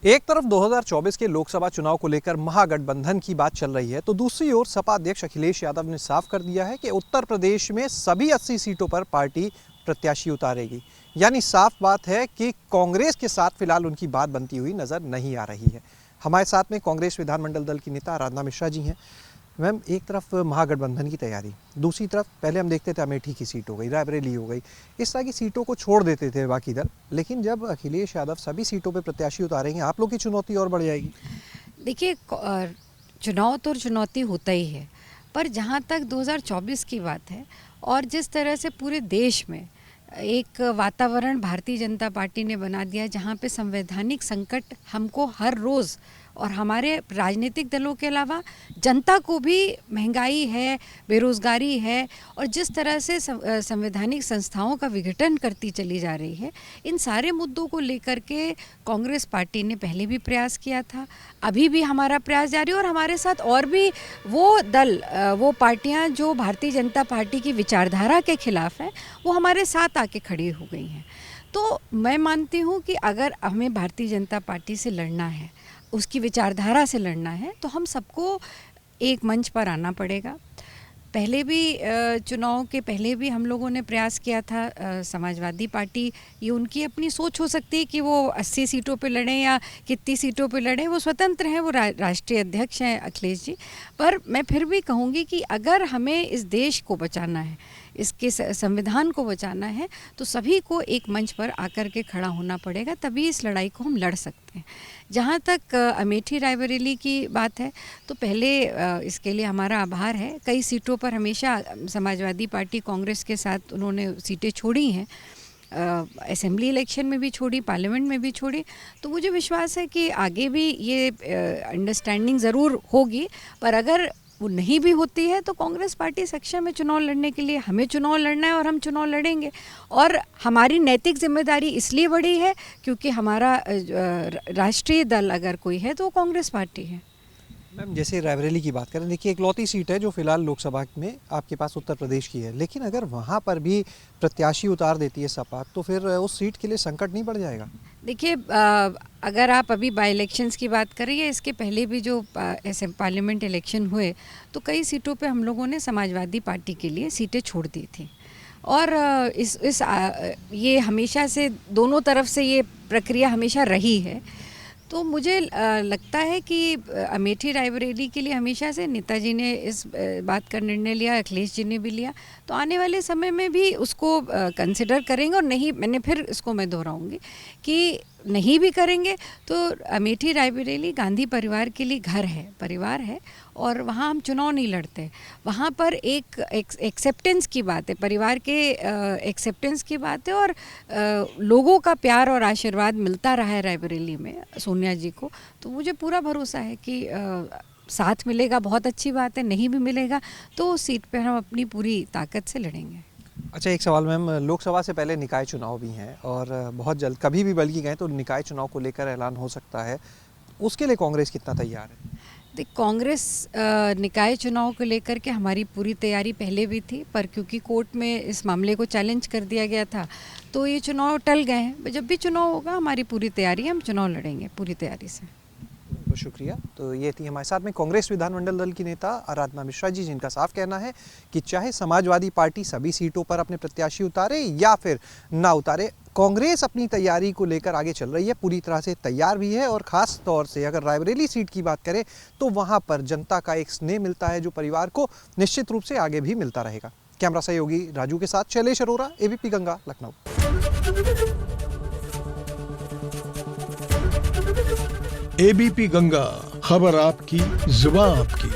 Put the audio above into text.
एक तरफ 2024 के लोकसभा चुनाव को लेकर महागठबंधन की बात चल रही है, तो दूसरी ओर सपा अध्यक्ष अखिलेश यादव ने साफ कर दिया है कि उत्तर प्रदेश में सभी 80 सीटों पर पार्टी प्रत्याशी उतारेगी। यानी साफ बात है कि कांग्रेस के साथ फिलहाल उनकी बात बनती हुई नजर नहीं आ रही है। हमारे साथ में कांग्रेस विधानमंडल दल की नेता आराधना मिश्रा जी हैं। मैम, एक तरफ महागठबंधन की तैयारी, दूसरी तरफ पहले हम देखते थे अमेठी की सीट हो गई, रायबरेली हो गई, इस तरह की सीटों को छोड़ देते थे बाकी दल, लेकिन जब अखिलेश यादव सभी सीटों पे प्रत्याशी उतारेंगे, आप लोग की चुनौती और बढ़ जाएगी। देखिए, चुनाव तो चुनौती होता ही है, पर जहाँ तक 2024 की बात है और जिस तरह से पूरे देश में एक वातावरण भारतीय जनता पार्टी ने बना दिया, जहाँ पे संवैधानिक संकट हमको हर रोज़ और हमारे राजनीतिक दलों के अलावा जनता को भी महंगाई है, बेरोज़गारी है और जिस तरह से संवैधानिक संस्थाओं का विघटन करती चली जा रही है, इन सारे मुद्दों को लेकर के कांग्रेस पार्टी ने पहले भी प्रयास किया था, अभी भी हमारा प्रयास जारी है और हमारे साथ और भी वो दल, वो पार्टियां जो भारतीय जनता पार्टी की विचारधारा के खिलाफ हैं, वो हमारे साथ आके खड़ी हो गई हैं। तो मैं मानती हूँ कि अगर हमें भारतीय जनता पार्टी से लड़ना है, उसकी विचारधारा से लड़ना है, तो हम सबको एक मंच पर आना पड़ेगा। पहले भी चुनाव के पहले भी हम लोगों ने प्रयास किया था। समाजवादी पार्टी, ये उनकी अपनी सोच हो सकती है कि वो 80 सीटों पे लड़ें या कितनी सीटों पे लड़ें, वो स्वतंत्र हैं, वो राष्ट्रीय अध्यक्ष हैं अखिलेश जी। पर मैं फिर भी कहूँगी कि अगर हमें इस देश को बचाना है, इसके संविधान को बचाना है, तो सभी को एक मंच पर आकर के खड़ा होना पड़ेगा, तभी इस लड़ाई को हम लड़ सकते हैं। जहाँ तक अमेठी रायबरेली की बात है, तो पहले इसके लिए हमारा आभार है। कई सीटों पर हमेशा समाजवादी पार्टी कांग्रेस के साथ उन्होंने सीटें छोड़ी हैं, असेंबली इलेक्शन में भी छोड़ी, पार्लियामेंट में भी छोड़ी। तो मुझे विश्वास है कि आगे भी ये अंडरस्टैंडिंग ज़रूर होगी, पर अगर वो नहीं भी होती है तो कांग्रेस पार्टी सक्षम है चुनाव लड़ने के लिए। हमें चुनाव लड़ना है और हम चुनाव लड़ेंगे, और हमारी नैतिक जिम्मेदारी इसलिए बड़ी है क्योंकि हमारा राष्ट्रीय दल अगर कोई है तो वो कांग्रेस पार्टी है। मैम, जैसे रायबरेली की बात करें, देखिए इकलौती सीट है जो फिलहाल लोकसभा में आपके पास उत्तर प्रदेश की है, लेकिन अगर वहाँ पर भी प्रत्याशी उतार देती है सपा, तो फिर उस सीट के लिए संकट नहीं बढ़ जाएगा? देखिए, अगर आप अभी बाई इलेक्शंस की बात कर रही है, इसके पहले भी जो ऐसे पार्लियामेंट इलेक्शन हुए, तो कई सीटों पे हम लोगों ने समाजवादी पार्टी के लिए सीटें छोड़ दी थी। और ये हमेशा से दोनों तरफ से ये प्रक्रिया हमेशा रही है। तो मुझे लगता है कि अमेठी रायबरेली के लिए हमेशा से नेताजी ने इस बात का निर्णय लिया, अखिलेश जी ने भी लिया, तो आने वाले समय में भी उसको कंसिडर करेंगे। और नहीं, मैंने फिर इसको मैं दोहराऊंगी कि नहीं भी करेंगे तो अमेठी रायबरेली गांधी परिवार के लिए घर है, परिवार है, और वहाँ हम चुनाव नहीं लड़ते। वहाँ पर एक एक्सेप्टेंस की बात है, परिवार के एक्सेप्टेंस की बात है, और लोगों का प्यार और आशीर्वाद मिलता रहा है रायबरेली में सोनिया जी को। तो मुझे पूरा भरोसा है कि साथ मिलेगा, बहुत अच्छी बात है, नहीं भी मिलेगा तो उस सीट पर हम अपनी पूरी ताकत से लड़ेंगे। अच्छा, एक सवाल मैम, लोकसभा से पहले निकाय चुनाव भी हैं और बहुत जल्द कभी भी बल्कि गए तो निकाय चुनाव को लेकर ऐलान हो सकता है, उसके लिए कांग्रेस कितना तैयार है? देख, कांग्रेस निकाय चुनाव को लेकर के हमारी पूरी तैयारी पहले भी थी, पर क्योंकि कोर्ट में इस मामले को चैलेंज कर दिया गया था तो ये चुनाव टल गए हैं। जब भी चुनाव होगा हमारी पूरी तैयारी, हम चुनाव लड़ेंगे पूरी तैयारी से। बहुत शुक्रिया। तो ये थी हमारे साथ में कांग्रेस विधानमंडल दल की नेता आराधना मिश्रा जी, जिनका साफ कहना है कि चाहे समाजवादी पार्टी सभी सीटों पर अपने प्रत्याशी उतारे या फिर ना उतारे, कांग्रेस अपनी तैयारी को लेकर आगे चल रही है, पूरी तरह से तैयार भी है। और ख़ास तौर से अगर रायबरेली सीट की बात करें तो वहाँ पर जनता का एक स्नेह मिलता है जो परिवार को निश्चित रूप से आगे भी मिलता रहेगा। कैमरा सहयोगी राजू के साथ शैलेश अरोरा, एबीपी गंगा, लखनऊ। एबीपी गंगा, खबर आपकी, जुबान आपकी।